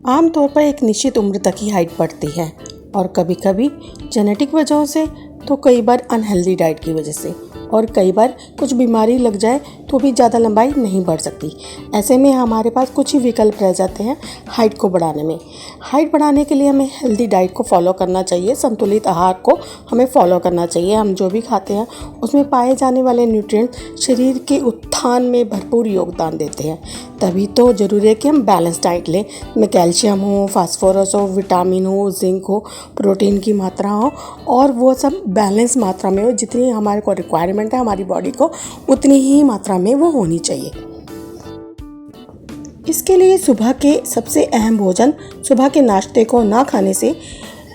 आमतौर पर एक निश्चित उम्र तक ही हाइट बढ़ती है और कभी कभी जेनेटिक वजहों से तो कई बार अनहेल्दी डाइट की वजह से और कई बार कुछ बीमारी लग जाए तो भी ज़्यादा लंबाई नहीं बढ़ सकती। ऐसे में हमारे पास कुछ ही विकल्प रह जाते हैं हाइट को बढ़ाने में। हाइट बढ़ाने के लिए हमें हेल्दी डाइट को फॉलो करना चाहिए, संतुलित आहार को हमें फॉलो करना चाहिए। हम जो भी खाते हैं उसमें पाए जाने वाले न्यूट्रिएंट्स शरीर के उत्थान में भरपूर योगदान देते हैं। तभी तो ज़रूरी है कि हम बैलेंस डाइट लें, में कैल्शियम हो, फास्फोरस हो, विटामिन हो, जिंक हो, प्रोटीन की मात्रा हो और वो सब बैलेंस मात्रा में हो। जितनी हमारे को रिक्वायरमेंट है हमारी बॉडी को उतनी ही मात्रा में वो होनी चाहिए। इसके लिए सुबह के सबसे अहम भोजन, सुबह के नाश्ते को ना खाने से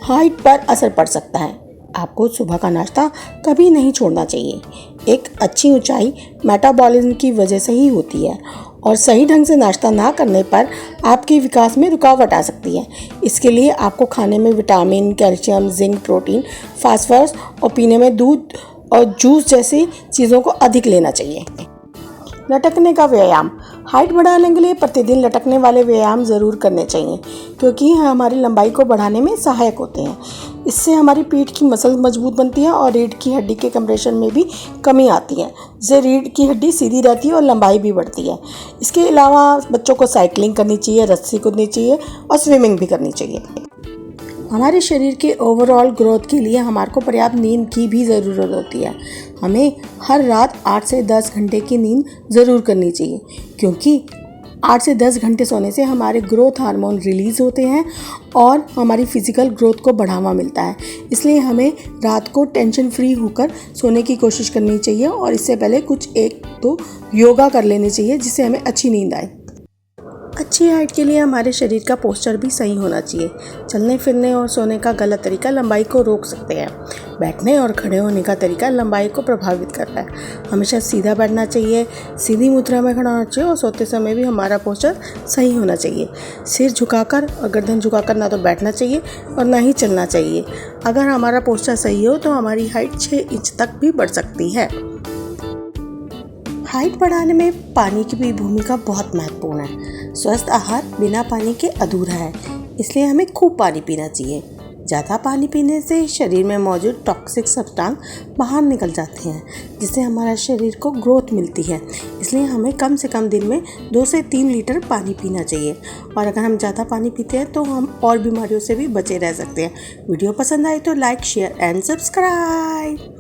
हाइट पर असर पड़ सकता है। आपको सुबह का नाश्ता कभी नहीं छोड़ना चाहिए। एक अच्छी ऊंचाई मेटाबॉलिज्म की वजह से ही होती है और सही ढंग से नाश्ता ना करने पर आपके विकास में रुकावट आ सकती है। इसके लिए आपको खाने में vitamin, calcium, zinc, protein, phosphorus और पीने में दूध और जूस जैसी चीज़ों को अधिक लेना चाहिए। लटकने का व्यायाम, हाइट बढ़ाने के लिए प्रतिदिन लटकने वाले व्यायाम ज़रूर करने चाहिए क्योंकि हमारी लंबाई को बढ़ाने में सहायक होते हैं। इससे हमारी पीठ की मसल मजबूत बनती है और रीढ़ की हड्डी के कंप्रेशन में भी कमी आती है, जिससे रीढ़ की हड्डी सीधी रहती है और लंबाई भी बढ़ती है। इसके अलावा बच्चों को साइकिलिंग करनी चाहिए, रस्सी कूदनी चाहिए और स्विमिंग भी करनी चाहिए। हमारे शरीर के ओवरऑल ग्रोथ के लिए हमारे को पर्याप्त नींद की भी ज़रूरत होती है। हमें हर रात 8 से 10 घंटे की नींद ज़रूर करनी चाहिए क्योंकि 8 से 10 घंटे सोने से हमारे ग्रोथ हार्मोन रिलीज़ होते हैं और हमारी फिज़िकल ग्रोथ को बढ़ावा मिलता है। इसलिए हमें रात को टेंशन फ्री होकर सोने की कोशिश करनी चाहिए और इससे पहले कुछ 1-2 योगा कर लेने चाहिए जिससे हमें अच्छी नींद आए। अच्छी हाइट के लिए हमारे शरीर का पोस्चर भी सही होना चाहिए। चलने फिरने और सोने का गलत तरीका लंबाई को रोक सकते हैं। बैठने और खड़े होने का तरीका लंबाई को प्रभावित करता है। हमेशा सीधा बैठना चाहिए, सीधी मुद्रा में खड़ा होना चाहिए और सोते समय भी हमारा पोस्चर सही होना चाहिए। सिर झुकाकर और गर्दन झुकाकर ना तो बैठना चाहिए और ना ही चलना चाहिए। अगर हमारा पोस्चर सही हो तो हमारी हाइट 6 इंच तक भी बढ़ सकती है। हाइट बढ़ाने में पानी की भी भूमिका बहुत महत्वपूर्ण है। स्वस्थ आहार बिना पानी के अधूरा है, इसलिए हमें खूब पानी पीना चाहिए। ज़्यादा पानी पीने से शरीर में मौजूद टॉक्सिक सब्सटेंस बाहर निकल जाते हैं जिससे हमारा शरीर को ग्रोथ मिलती है। इसलिए हमें कम से कम दिन में 2 से 3 लीटर पानी पीना चाहिए और अगर हम ज़्यादा पानी पीते हैं तो हम और बीमारियों से भी बचे रह सकते हैं। वीडियो पसंद आए तो लाइक, शेयर एंड सब्सक्राइब।